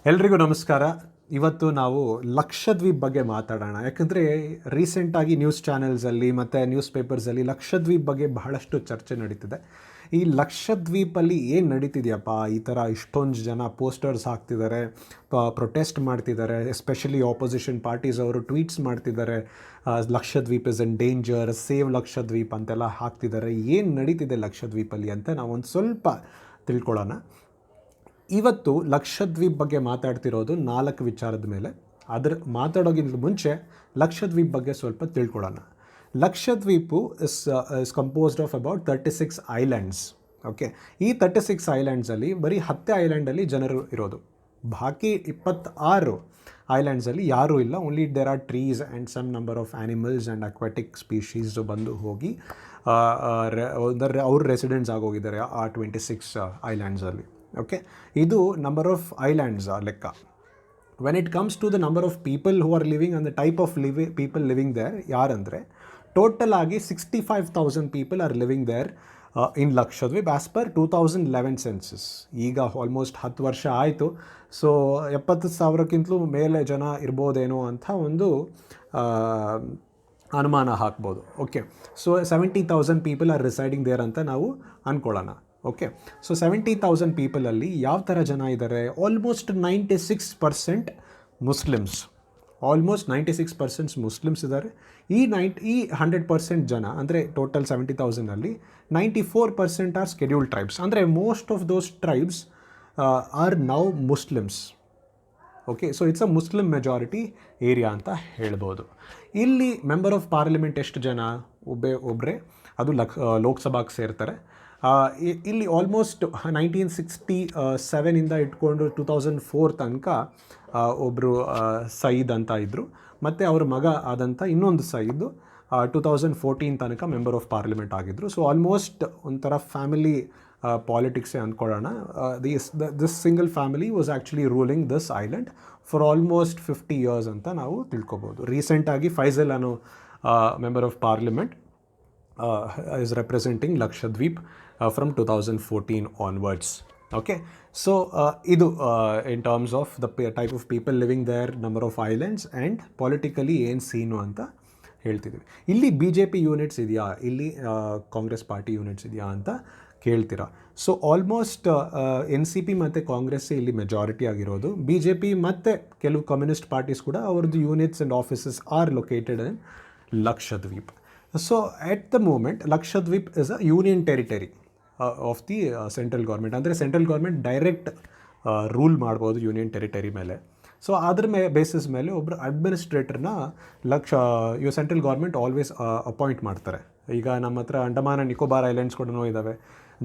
ಎಲ್ರಿಗೂ ನಮಸ್ಕಾರ. ಇವತ್ತು ನಾವು ಲಕ್ಷದ್ವೀಪ್ ಬಗ್ಗೆ ಮಾತಾಡೋಣ. ಯಾಕಂದರೆ ರೀಸೆಂಟಾಗಿ ನ್ಯೂಸ್ ಚಾನೆಲ್ಸಲ್ಲಿ ಮತ್ತು ನ್ಯೂಸ್ ಪೇಪರ್ಸಲ್ಲಿ ಲಕ್ಷದ್ವೀಪ್ ಬಗ್ಗೆ ಬಹಳಷ್ಟು ಚರ್ಚೆ ನಡೀತಿದೆ. ಈ ಲಕ್ಷದ್ವೀಪಲ್ಲಿ ಏನು ನಡೀತಿದೆಯಪ್ಪ, ಈ ಥರ ಇಷ್ಟೊಂದು ಜನ ಪೋಸ್ಟರ್ಸ್ ಹಾಕ್ತಿದ್ದಾರೆ, ಪ್ರೊಟೆಸ್ಟ್ ಮಾಡ್ತಿದ್ದಾರೆ, ಎಸ್ಪೆಷಲಿ ಆಪೋಸಿಷನ್ ಪಾರ್ಟೀಸ್ ಅವರು ಟ್ವೀಟ್ಸ್ ಮಾಡ್ತಿದ್ದಾರೆ, Lakshadweep is in danger, save Lakshadweep ಅಂತೆಲ್ಲ ಹಾಕ್ತಿದ್ದಾರೆ. ಏನು ನಡೀತಿದೆ ಲಕ್ಷದ್ವೀಪಲ್ಲಿ ಅಂತ ನಾವೊಂದು ಸ್ವಲ್ಪ ತಿಳ್ಕೊಳ್ಳೋಣ. ಇವತ್ತು ಲಕ್ಷದ್ವೀಪ್ ಬಗ್ಗೆ ಮಾತಾಡ್ತಿರೋದು 4 ವಿಚಾರದ ಮೇಲೆ. ಮಾತಾಡೋಕ್ಕಿಂತ ಮುಂಚೆ ಲಕ್ಷದ್ವೀಪ್ ಬಗ್ಗೆ ಸ್ವಲ್ಪ ತಿಳ್ಕೊಳ್ಳೋಣ. Lakshadweep is composed of about 36 islands. Okay, ಈ 36 ಐಲ್ಯಾಂಡ್ಸಲ್ಲಿ ಬರೀ 10 ಐಲ್ಯಾಂಡಲ್ಲಿ ಜನರು ಇರೋದು. ಬಾಕಿ 26 ಐಲ್ಯಾಂಡ್ಸಲ್ಲಿ ಯಾರೂ ಇಲ್ಲ. Only there are trees and some number of animals and aquatic species ಬಂದು ಹೋಗಿ ಅವ್ರ ರೆಸಿಡೆಂಟ್ಸ್ ಆಗೋಗಿದ್ದಾರೆ ಆ 26 ಐಲ್ಯಾಂಡ್ಸಲ್ಲಿ. ಓಕೆ, ಇದು ನಂಬರ್ ಆಫ್ ಐಲ್ಯಾಂಡ್ಸ್ ಲೆಕ್ಕ. When it comes to the number of people who are living on the type of people living there ಯಾರಂದರೆ, total ಆಗಿ 65,000 people are living there in Lakshadweep as per 2011 census. ಈಗ almost 10 ವರ್ಷ ಆಯಿತು. So 70,000ಕ್ಕಿಂತಲೂ ಮೇಲೆ ಜನ ಇರ್ಬೋದೇನೋ ಅಂತ ಒಂದು ಅನುಮಾನ ಹಾಕ್ಬೋದು. Okay, so 70,000 people are residing there ಅಂತ ನಾವು ಅಂದ್ಕೊಳ್ಳೋಣ. ಓಕೆ, ಸೊ 70,000 ಪೀಪಲಲ್ಲಿ ಯಾವ ಥರ ಜನ ಇದ್ದಾರೆ? Almost 96% Muslims. ಆಲ್ಮೋಸ್ಟ್ 96% ಮುಸ್ಲಿಮ್ಸ್ ಇದ್ದಾರೆ. ಈ 100% ಜನ ಅಂದರೆ ಟೋಟಲ್ 70,000ಅಲ್ಲಿ 94% ಆರ್ ಸ್ಕೆಡ್ಯೂಲ್ಡ್ ಟ್ರೈಬ್ಸ್. ಅಂದರೆ most of those tribes are now Muslims. Okay, so it's a Muslim majority area ಅಂತ ಹೇಳ್ಬೋದು. ಇಲ್ಲಿ ಮೆಂಬರ್ ಆಫ್ ಪಾರ್ಲಿಮೆಂಟ್ ಎಷ್ಟು ಜನ? ಒಬ್ಬರೇ, ಅದು ಲೋಕಸಭಾಗೆ ಸೇರ್ತಾರೆ. ಇಲ್ಲಿ ಆಲ್ಮೋಸ್ಟ್ 1967 ಇಟ್ಕೊಂಡು 2004 ತನಕ ಒಬ್ಬರು ಸಯೀದ್ ಅಂತ ಇದ್ದರು. ಮತ್ತು ಅವ್ರ ಮಗ ಆದಂಥ ಇನ್ನೊಂದು ಸಯೀದ್ 2014 ತನಕ ಮೆಂಬರ್ ಆಫ್ ಪಾರ್ಲಿಮೆಂಟ್ ಆಗಿದ್ದರು. ಸೊ ಆಲ್ಮೋಸ್ಟ್ ಒಂಥರ ಫ್ಯಾಮಿಲಿ ಪಾಲಿಟಿಕ್ಸೇ ಅಂದ್ಕೊಳ್ಳೋಣ. This single family was actually ruling this island for almost 50 years ಅಂತ ನಾವು ತಿಳ್ಕೊಬೋದು. ರೀಸೆಂಟಾಗಿ ಫೈಸಲ್ ಅನ್ನೋ member of parliament is representing Lakshadweep from 2014 onwards. Okay, so idu in terms of the type of people living there, number of islands and politically ಏನು ಸೀನು ಅಂತ ಹೇಳ್ತಿದ್ವಿ. ಇಲ್ಲಿ BJP units ಇದೆಯಾ, ಇಲ್ಲಿ ಕಾಂಗ್ರೆಸ್ ಪಾರ್ಟಿ ಯೂನಿಟ್ಸ್ ಇದೆಯಾ ಅಂತ ಕೇಳ್ತೀರಾ. ಸೊ ಆಲ್ಮೋಸ್ಟ್ NCP ಮತ್ತು ಕಾಂಗ್ರೆಸ್ ಇಲ್ಲಿ ಮೆಜಾರಿಟಿ ಆಗಿರೋದು. BJP ಮತ್ತು ಕೆಲವು ಕಮ್ಯುನಿಸ್ಟ್ ಪಾರ್ಟೀಸ್ ಕೂಡ ಅವ್ರದ್ದು units and offices are located in Lakshadweep. So at the moment Lakshadweep is a union territory of the central government. ಅಂದರೆ ಸೆಂಟ್ರಲ್ ಗೌರ್ಮೆಂಟ್ ಡೈರೆಕ್ಟ್ ರೂಲ್ ಮಾಡ್ಬೋದು ಯೂನಿಯನ್ ಟೆರಿಟರಿ ಮೇಲೆ. ಸೊ ಅದ್ರ ಬೇಸಿಸ್ ಮೇಲೆ ಒಬ್ಬರು ಅಡ್ಮಿನಿಸ್ಟ್ರೇಟರ್ನ ಸೆಂಟ್ರಲ್ ಗೌರ್ಮೆಂಟ್ ಆಲ್ವೇಸ್ ಅಪಾಯಿಂಟ್ ಮಾಡ್ತಾರೆ. ಈಗ ನಮ್ಮ ಹತ್ರ ಅಂಡಮಾನ್ ಆ್ಯಂಡ್ ನಿಕೋಬಾರ್ ಐಲ್ಯಾಂಡ್ಸ್ ಕೂಡ ಇದ್ದಾವೆ,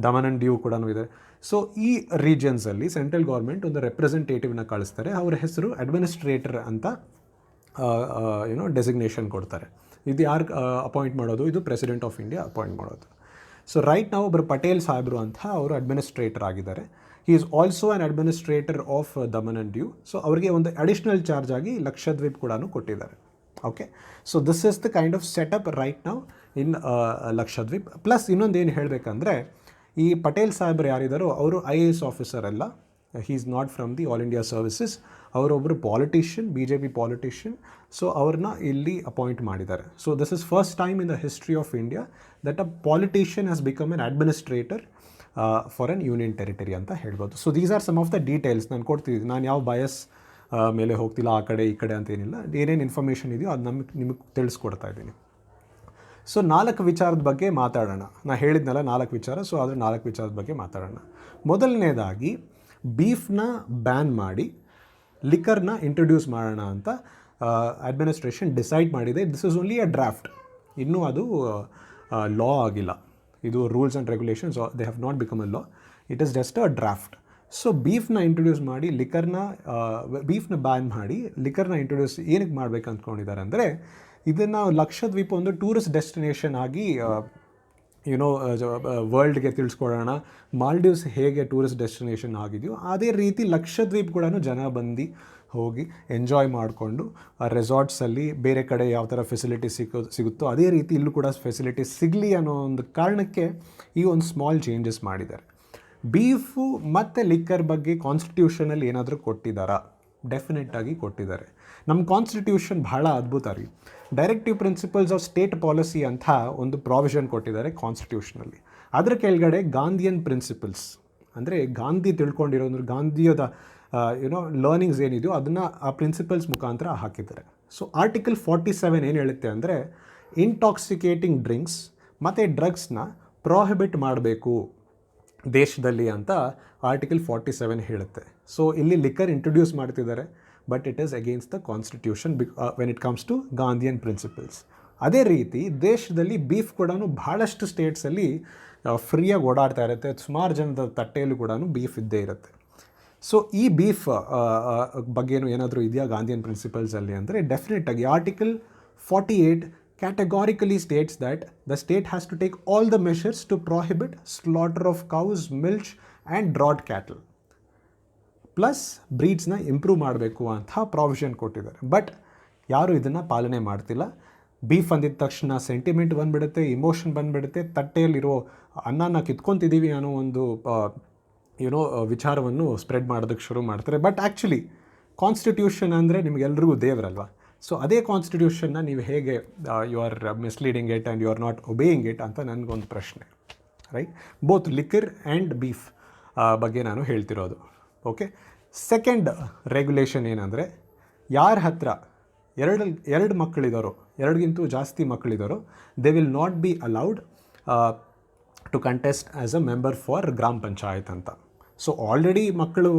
ದಮನ್ ಆ್ಯಂಡ್ ಡ್ಯೂ ಕೂಡ ಇದೆ. ಸೊ ಈ ರೀಜನ್ಸಲ್ಲಿ ಸೆಂಟ್ರಲ್ ಗೌರ್ಮೆಂಟ್ ಒಂದು ರೆಪ್ರೆಸೆಂಟೇಟಿವ್ನ ಕಳಿಸ್ತಾರೆ. ಅವ್ರ ಹೆಸರು ಅಡ್ಮಿನಿಸ್ಟ್ರೇಟರ್ ಅಂತ ಡೆಸಿಗ್ನೇಷನ್ ಕೊಡ್ತಾರೆ. ಇದು ಯಾರು ಅಪಾಯಿಂಟ್ ಮಾಡೋದು? ಇದು ಪ್ರೆಸಿಡೆಂಟ್ ಆಫ್ ಇಂಡಿಯಾ ಅಪಾಯಿಂಟ್ ಮಾಡೋದು. ಸೊ ರೈಟ್ ನಾವು ಒಬ್ಬರು ಪಟೇಲ್ ಸಾಹೇಬರು ಅಂತ ಅವರು ಅಡ್ಮಿನಿಸ್ಟ್ರೇಟರ್ ಆಗಿದ್ದಾರೆ. He is also an administrator of Daman and Diu. So ಅವರಿಗೆ ಒಂದು ಅಡಿಷ್ನಲ್ ಚಾರ್ಜ್ ಆಗಿ ಲಕ್ಷದ್ವೀಪ್ ಕೂಡ ಕೊಟ್ಟಿದ್ದಾರೆ. Okay, so this is the kind of setup right ನಾವು ಇನ್ ಲಕ್ಷದ್ವೀಪ್. ಪ್ಲಸ್ ಇನ್ನೊಂದು ಏನು ಹೇಳಬೇಕಂದ್ರೆ, ಈ ಪಟೇಲ್ ಸಾಹೇಬರು ಯಾರಿದ್ದಾರೋ ಅವರು IAS ಆಫೀಸರ್ ಅಲ್ಲ. He is not from the all India services. ಅವರೊಬ್ಬರು ಪಾಲಿಟಿಷಿಯನ್, BJP ಪಾಲಿಟಿಷಿಯನ್. ಸೊ ಅವ್ರನ್ನ ಇಲ್ಲಿ ಅಪಾಯಿಂಟ್ ಮಾಡಿದ್ದಾರೆ. So this is first time in the history of India that a politician has become an administrator for an union territory ಅಂತ ಹೇಳ್ಬೋದು. So these are some of the details ನಾನು ಕೊಡ್ತಿದ್ದೀನಿ. ನಾನು ಯಾವ ಬಯಸ್ ಮೇಲೆ ಹೋಗ್ತಿಲ್ಲ, ಆ ಕಡೆ ಈ ಕಡೆ ಅಂತ ಏನಿಲ್ಲ. ಏನೇನು ಇನ್ಫಾರ್ಮೇಷನ್ ಇದೆಯೋ ಅದು ನಿಮಗೆ ತಿಳಿಸ್ಕೊಡ್ತಾ ಇದ್ದೀನಿ. ಸೊ 4 ವಿಚಾರದ ಬಗ್ಗೆ ಮಾತಾಡೋಣ. ನಾನು ಹೇಳಿದ್ನಲ್ಲ 4 ವಿಚಾರ. ಸೊ ಅದ್ರ 4 ವಿಚಾರದ ಬಗ್ಗೆ ಮಾತಾಡೋಣ. ಮೊದಲನೇದಾಗಿ ಬೀಫ್ನ ಬ್ಯಾನ್ ಮಾಡಿ ಲಿಕ್ಕರ್ನ ಇಂಟ್ರೊಡ್ಯೂಸ್ ಮಾಡೋಣ ಅಂತ ಅಡ್ಮಿನಿಸ್ಟ್ರೇಷನ್ ಡಿಸೈಡ್ ಮಾಡಿದೆ. This is only a draft. ಇನ್ನೂ ಅದು ಲಾ ಆಗಿಲ್ಲ. ಇದು rules and regulations, they have not become a law. It is just a draft. So ಬೀಫ್ನ ಇಂಟ್ರೊಡ್ಯೂಸ್ ಮಾಡಿ ಬೀಫ್ನ ಬ್ಯಾನ್ ಮಾಡಿ ಲಿಕ್ಕರ್ನ ಇಂಟ್ರೊಡ್ಯೂಸ್ ಏನಕ್ಕೆ ಮಾಡಬೇಕು ಅಂದ್ಕೊಂಡಿದ್ದಾರೆ ಅಂದರೆ, ಇದನ್ನು ಲಕ್ಷದ್ವೀಪ ಒಂದು ಟೂರಿಸ್ಟ್ ಡೆಸ್ಟಿನೇಷನ್ ಆಗಿ ವರ್ಲ್ಡ್ಗೆ ತಿಳಿಸ್ಕೊಡೋಣ. ಮಾಲ್ಡೀವ್ಸ್ ಹೇಗೆ ಟೂರಿಸ್ಟ್ ಡೆಸ್ಟಿನೇಷನ್ ಆಗಿದೆಯೋ ಅದೇ ರೀತಿ ಲಕ್ಷದ್ವೀಪ್ ಕೂಡ ಜನ ಬಂದು ಹೋಗಿ ಎಂಜಾಯ್ ಮಾಡಿಕೊಂಡು ಆ ರೆಸಾರ್ಟ್ಸಲ್ಲಿ ಬೇರೆ ಕಡೆ ಯಾವ ಥರ ಫೆಸಿಲಿಟಿ ಸಿಗುತ್ತೋ ಅದೇ ರೀತಿ ಇಲ್ಲೂ ಕೂಡ ಫೆಸಿಲಿಟಿ ಸಿಗಲಿ ಅನ್ನೋ ಒಂದು ಕಾರಣಕ್ಕೆ ಈ ಒಂದು ಸ್ಮಾಲ್ ಚೇಂಜಸ್ ಮಾಡಿದ್ದಾರೆ. ಬೀಫು ಮತ್ತು ಲಿಕ್ಕರ್ ಬಗ್ಗೆ ಕಾನ್ಸ್ಟಿಟ್ಯೂಷನಲ್ಲಿ ಏನಾದರೂ ಕೊಟ್ಟಿದ್ದಾರಾ? ಡೆಫಿನೆಟ್ಟಾಗಿ ಕೊಟ್ಟಿದ್ದಾರೆ. ನಮ್ಮ ಕಾನ್ಸ್ಟಿಟ್ಯೂಷನ್ ಬಹಳ ಅದ್ಭುತ ರೀ. Directive principles of state policy ಅಂತ ಒಂದು ಪ್ರಾವಿಷನ್ ಕೊಟ್ಟಿದ್ದಾರೆ ಕಾನ್ಸ್ಟಿಟ್ಯೂಷನಲ್ಲಿ. ಅದರ ಕೆಳಗಡೆ ಗಾಂಧಿಯನ್ ಪ್ರಿನ್ಸಿಪಲ್ಸ್, ಅಂದರೆ ಗಾಂಧಿ ತಿಳ್ಕೊಂಡಿರೋದು, ಗಾಂಧಿಯದ ಲರ್ನಿಂಗ್ಸ್ ಏನಿದೆಯೋ ಅದನ್ನು ಆ ಪ್ರಿನ್ಸಿಪಲ್ಸ್ ಮುಖಾಂತರ ಹಾಕಿದ್ದಾರೆ. ಸೊ ಆರ್ಟಿಕಲ್ 47 ಏನು ಹೇಳುತ್ತೆ ಅಂದರೆ, ಇಂಟಾಕ್ಸಿಕೇಟಿಂಗ್ ಡ್ರಿಂಕ್ಸ್ ಮತ್ತು ಡ್ರಗ್ಸ್ನ ಪ್ರೊಹಿಬಿಟ್ ಮಾಡಬೇಕು ದೇಶದಲ್ಲಿ ಅಂತ ಆರ್ಟಿಕಲ್ 47 ಹೇಳುತ್ತೆ. ಸೊ ಇಲ್ಲಿ ಲಿಕ್ಕರ್ ಇಂಟ್ರೊಡ್ಯೂಸ್ ಮಾಡ್ತಿದ್ದಾರೆ, but it is against the constitution when it comes to Gandhian principles. ಅದೇ ರೀತಿ ದೇಶದಲ್ಲಿ ಬೀಫ್ ಕೂಡ ಭಾಳಷ್ಟು ಸ್ಟೇಟ್ಸಲ್ಲಿ ಫ್ರೀಯಾಗಿ ಓಡಾಡ್ತಾ ಇರುತ್ತೆ. ಸುಮಾರು ಜನದ ತಟ್ಟೆಯಲ್ಲೂ ಕೂಡ ಬೀಫ್ ಇದ್ದೇ ಇರುತ್ತೆ. ಸೊ ಈ ಬೀಫ್ ಬಗ್ಗೆನೂ ಏನಾದರೂ ಇದೆಯಾ ಗಾಂಧಿಯನ್ ಪ್ರಿನ್ಸಿಪಲ್ಸಲ್ಲಿ ಅಂದರೆ, ಡೆಫಿನೆಟಾಗಿ article 48 categorically states that the state has to take all the measures to prohibit slaughter of cows, milch and draught cattle. Plus ಬ್ರೀಡ್ಸ್ನ ಇಂಪ್ರೂವ್ ಮಾಡಬೇಕು ಅಂತ ಪ್ರಾವಿಷನ್ ಕೊಟ್ಟಿದ್ದಾರೆ. ಬಟ್ ಯಾರೂ ಇದನ್ನು ಪಾಲನೆ ಮಾಡ್ತಿಲ್ಲ. ಬೀಫ್ ಅಂದಿದ ತಕ್ಷಣ ಸೆಂಟಿಮೆಂಟ್ ಬಂದುಬಿಡುತ್ತೆ, ಇಮೋಷನ್ ಬಂದುಬಿಡುತ್ತೆ, ತಟ್ಟೆಯಲ್ಲಿರೋ ಅನ್ನನ ಕಿತ್ಕೊತಿದ್ದೀವಿ ಅನ್ನೋ ಒಂದು ವಿಚಾರವನ್ನು ಸ್ಪ್ರೆಡ್ ಮಾಡೋದಕ್ಕೆ ಶುರು ಮಾಡ್ತಾರೆ. ಬಟ್ ಆ್ಯಕ್ಚುಲಿ ಕಾನ್ಸ್ಟಿಟ್ಯೂಷನ್ ಅಂದರೆ ನಿಮಗೆಲ್ರಿಗೂ ದೇವರಲ್ವ. ಸೊ ಅದೇ ಕಾನ್ಸ್ಟಿಟ್ಯೂಷನ್ನ ನೀವು ಹೇಗೆ you are misleading it and you are not obeying it ಅಂತ ನನಗೊಂದು ಪ್ರಶ್ನೆ, right? Both liquor and beef ಬಗ್ಗೆ ನಾನು ಹೇಳ್ತಿರೋದು. ಓಕೆ, ಸೆಕೆಂಡ್ ರೆಗ್ಯುಲೇಷನ್ ಏನಂದರೆ, ಯಾರ ಹತ್ರ ಎರಡು ಮಕ್ಕಳಿದ್ದಾರೋ, ಎರಡಿಗಿಂತೂ ಜಾಸ್ತಿ ಮಕ್ಕಳಿದ್ದಾರೋ, they will not be allowed to contest as a member for gram panchayat ಅಂತ. ಸೊ ಆಲ್ರೆಡಿ ಮಕ್ಕಳು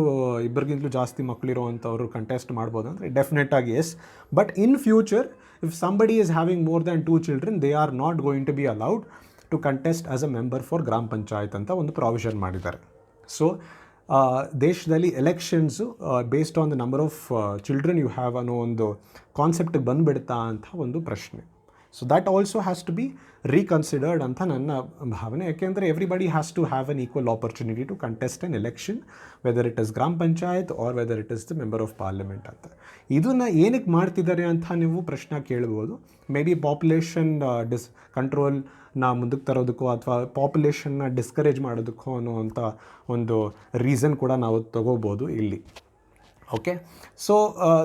ಇಬ್ಬರಿಗಿಂತಲೂ ಜಾಸ್ತಿ ಮಕ್ಕಳಿರೋವಂಥವ್ರು ಕಂಟೆಸ್ಟ್ ಮಾಡ್ಬೋದು ಅಂದರೆ ಡೆಫಿನೆಟಾಗಿ yes. But in future if somebody is having more than 2 children, they are not going to be allowed to contest as a member for gram panchayat ಅಂತ ಒಂದು provision ಮಾಡಿದ್ದಾರೆ. So ದೇಶದಲ್ಲಿ elections based on the number of children you have ಅನ್ನೋ ಒಂದು ಕಾನ್ಸೆಪ್ಟಿಗೆ ಬಂದುಬಿಡ್ತಾ ಅಂತ ಒಂದು ಪ್ರಶ್ನೆ. So that also has to be reconsidered ಅಂತ ನನ್ನ ಭಾವನೆ. ಯಾಕೆಂದರೆ everybody has to have an equal opportunity to contest an election, whether it is gram panchayat or whether it is the member of parliament ಅಂತ. ಇದನ್ನು ಏನಕ್ಕೆ ಮಾಡ್ತಿದ್ದಾರೆ ಅಂತ ನೀವು ಪ್ರಶ್ನೆ ಕೇಳ್ಬೋದು. ಮೇ ಬಿ ಪಾಪ್ಯುಲೇಷನ್ ಕಂಟ್ರೋಲ್ನ ಮುಂದಕ್ಕೆ ತರೋದಕ್ಕೋ ಅಥವಾ ಪಾಪ್ಯುಲೇಷನ್ನ ಡಿಸ್ಕರೇಜ್ ಮಾಡೋದಕ್ಕೋ ಅನ್ನೋವಂಥ ಒಂದು ರೀಸನ್ ಕೂಡ ನಾವು ತಗೋಬೋದು ಇಲ್ಲಿ. Okay, so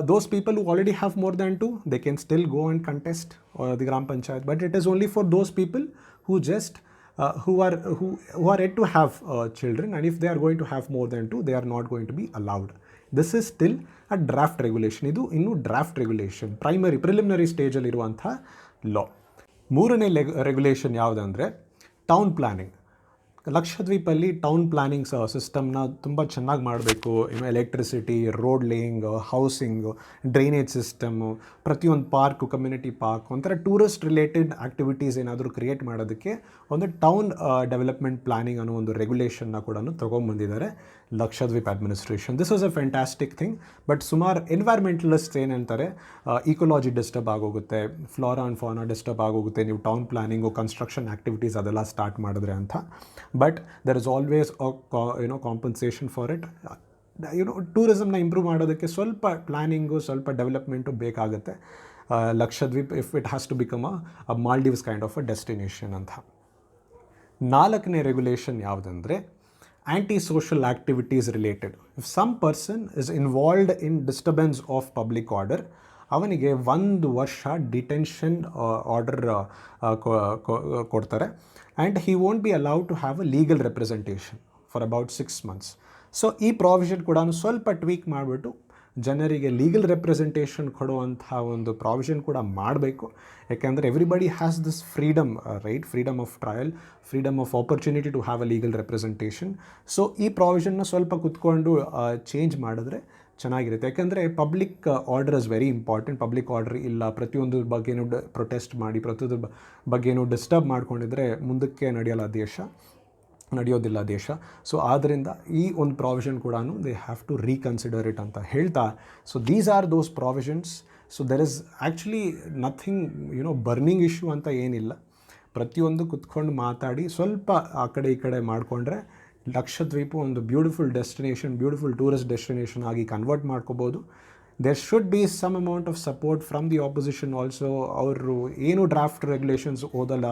those people who already have more than 2, they can still go and contest the Gram Panchayat, but it is only for those people who just who are yet to have children, and if they are going to have more than 2, they are not going to be allowed. This is still a draft regulation. ಇದು ಇನ್ನೂ draft regulation, preliminary ಸ್ಟೇಜಲ್ಲಿ ಇರುವಂಥ law. ಮೂರನೇ regulation ಯಾವುದಂದರೆ town planning. ಲಕ್ಷದ್ವೀಪಲ್ಲಿ town planning ಸಿಸ್ಟಮ್ನ ತುಂಬ ಚೆನ್ನಾಗಿ ಮಾಡಬೇಕು. Electricity, road laying, housing, drainage system, ಪ್ರತಿಯೊಂದು ಪಾರ್ಕು, ಕಮ್ಯುನಿಟಿ ಪಾರ್ಕ್, ಒಂಥರ ಟೂರಿಸ್ಟ್ ರಿಲೇಟೆಡ್ ಆ್ಯಕ್ಟಿವಿಟೀಸ್ ಏನಾದರೂ ಕ್ರಿಯೇಟ್ ಮಾಡೋದಕ್ಕೆ ಒಂದು ಟೌನ್ ಡೆವಲಪ್ಮೆಂಟ್ ಪ್ಲಾನಿಂಗ್ ಅನ್ನೋ ಒಂದು ರೆಗ್ಯುಲೇಷನ್ನ ಕೂಡ ತೊಗೊಂಬಂದಿದ್ದಾರೆ Lakshadweep administration. This was a fantastic thing. But ಸುಮಾರು ಎನ್ವೈರ್ಮೆಂಟಲಿಸ್ಟ್ ಏನು ಹೇಳ್ತಾರೆ, ಈಕೋಲಾಜಿ ಡಿಸ್ಟರ್ಬ್ ಆಗೋಗುತ್ತೆ, ಫ್ಲೋರಾ ಆ್ಯಂಡ್ ಫಾನಾ ಡಿಸ್ಟರ್ಬ್ ಆಗೋಗುತ್ತೆ ನೀವು ಟೌನ್ ಪ್ಲಾನಿಂಗು, ಕನ್ಸ್ಟ್ರಕ್ಷನ್ ಆ್ಯಕ್ಟಿವಿಟೀಸ್ ಅದೆಲ್ಲ ಸ್ಟಾರ್ಟ್ ಮಾಡಿದ್ರೆ ಅಂತ. But there is always compensation for it. ಟೂರಿಸಮ್ನ ಇಂಪ್ರೂವ್ ಮಾಡೋದಕ್ಕೆ ಸ್ವಲ್ಪ ಪ್ಲ್ಯಾನಿಂಗು, ಸ್ವಲ್ಪ ಡೆವಲಪ್ಮೆಂಟು ಬೇಕಾಗುತ್ತೆ. Lakshadweep if it has to become a Maldives kind of a destination ಅಂತ. ನಾಲ್ಕನೇ ರೆಗ್ಯುಲೇಷನ್ ಯಾವುದಂದರೆ anti-social activities related. If some person is involved in disturbance of public order, ಅವನಿಗೆ 1 ವರ್ಷ ಡಿಟೆನ್ಷನ್ ಆರ್ಡರ್ ಕೊಡ್ತಾರೆ, and he won't be allowed to have a legal representation for about 6 months. So ಈ provision ಕೂಡ ಸ್ವಲ್ಪ tweak ಮಾಡಿಬಿಟ್ಟು ಜನರಿಗೆ legal representation ಕೊಡುವಂಥ ಒಂದು ಪ್ರಾವಿಷನ್ ಕೂಡ ಮಾಡಬೇಕು. ಯಾಕೆಂದರೆ everybody has this freedom, right? Freedom of trial, freedom of opportunity to have a legal representation. So ಈ ಪ್ರಾವಿಷನ್ನ ಸ್ವಲ್ಪ ಕುತ್ಕೊಂಡು ಚೇಂಜ್ ಮಾಡಿದ್ರೆ ಚೆನ್ನಾಗಿರುತ್ತೆ. ಯಾಕೆಂದರೆ public order is very important. Public order ಇಲ್ಲ, ಪ್ರತಿಯೊಂದು ಬಗ್ಗೆನೂ ಪ್ರೊಟೆಸ್ಟ್ ಮಾಡಿ, ಪ್ರತಿಯೊಂದು ಬಗ್ಗೆನೂ ಡಿಸ್ಟರ್ಬ್ ಮಾಡ್ಕೊಂಡಿದ್ರೆ ಮುಂದಕ್ಕೆ ನಡೆಯೋದಿಲ್ಲ ದೇಶ. ಸೊ ಆದ್ದರಿಂದ ಈ ಒಂದು ಪ್ರಾವಿಷನ್ ಕೂಡ they have to reconsider it ಅಂತ ಹೇಳ್ತಾ, so these are those provisions. So there is actually nothing burning issue ಅಂತ ಏನಿಲ್ಲ. ಪ್ರತಿಯೊಂದು ಕುತ್ಕೊಂಡು ಮಾತಾಡಿ ಸ್ವಲ್ಪ ಆ ಕಡೆ ಈ ಕಡೆ ಮಾಡಿಕೊಂಡ್ರೆ ಲಕ್ಷದ್ವೀಪ ಒಂದು beautiful destination, beautiful tourist destination ಆಗಿ ಕನ್ವರ್ಟ್ ಮಾಡ್ಕೋಬೋದು. there should be some amount of support from the opposition also. ಅವರು ಏನು ಡ್ರಾಫ್ಟ್ ರೆಗ್ಯುಲೇಷನ್ಸ್ ಓದಲ್ಲ,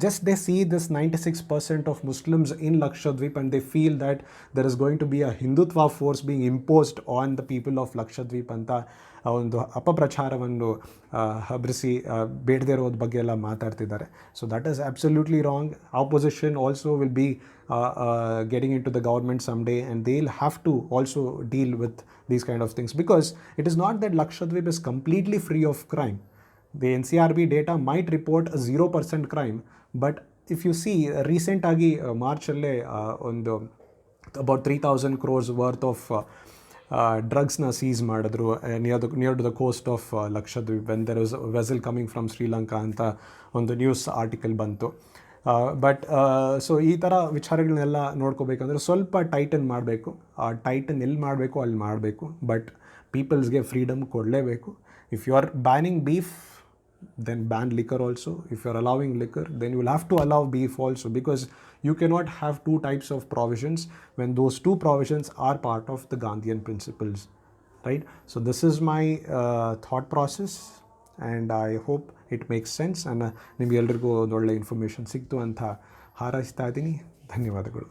just they see this 96% of Muslims in Lakshadweep and they feel that there is going to be a Hindutva force being imposed on the people of Lakshadweep ಅಂತ ಒಂದು ಅಪಪ್ರಚಾರವನ್ನು ಹಬ್ಬಿಸಿ ಬೇಡದೇ ಇರೋದ್ರ ಬಗ್ಗೆ ಎಲ್ಲ ಮಾತಾಡ್ತಿದ್ದಾರೆ. So that is absolutely wrong. Opposition also will be getting into the government someday, and they'll have to also deal with these kind of things, because it is not that Lakshadweep is completely free of crime. The NCRB data might report a 0% crime, but if you see recent agi March alle ಒಂದು about 3,000 crores worth of ಡ್ರಗ್ಸ್ನ seize ಮಾಡಿದ್ರು near to the coast of Lakshadweep when there was vessel coming from Sri Lanka ಅಂತ ಒಂದು news article ಬಂತು. But so ಈ ಥರ ವಿಚಾರಗಳನ್ನೆಲ್ಲ ನೋಡ್ಕೋಬೇಕಂದ್ರೆ ಸ್ವಲ್ಪ tighten ಮಾಡಬೇಕು. ಆ ಟೈಟನ್ ಎಲ್ಲಿ ಮಾಡಬೇಕು ಅಲ್ಲಿ ಮಾಡಬೇಕು, ಬಟ್ ಪೀಪಲ್ಸ್ಗೆ ಫ್ರೀಡಮ್ ಕೊಡಲೇಬೇಕು. If you are banning beef, then ban liquor also. If you are allowing liquor, then you will have to allow beef also, because you cannot have two types of provisions when those two provisions are part of the Gandhian principles, right? So this is my thought process, and I hope it makes sense, and ನಿಮಗೆಲ್ಲರಿಗೂ ಒಂದು ಒಳ್ಳೆ information ಸಿಕ್ತು ಅಂತ ಹಾರೈಸ್ತಾ ಇದ್ದೀನಿ. ಧನ್ಯವಾದಗಳು.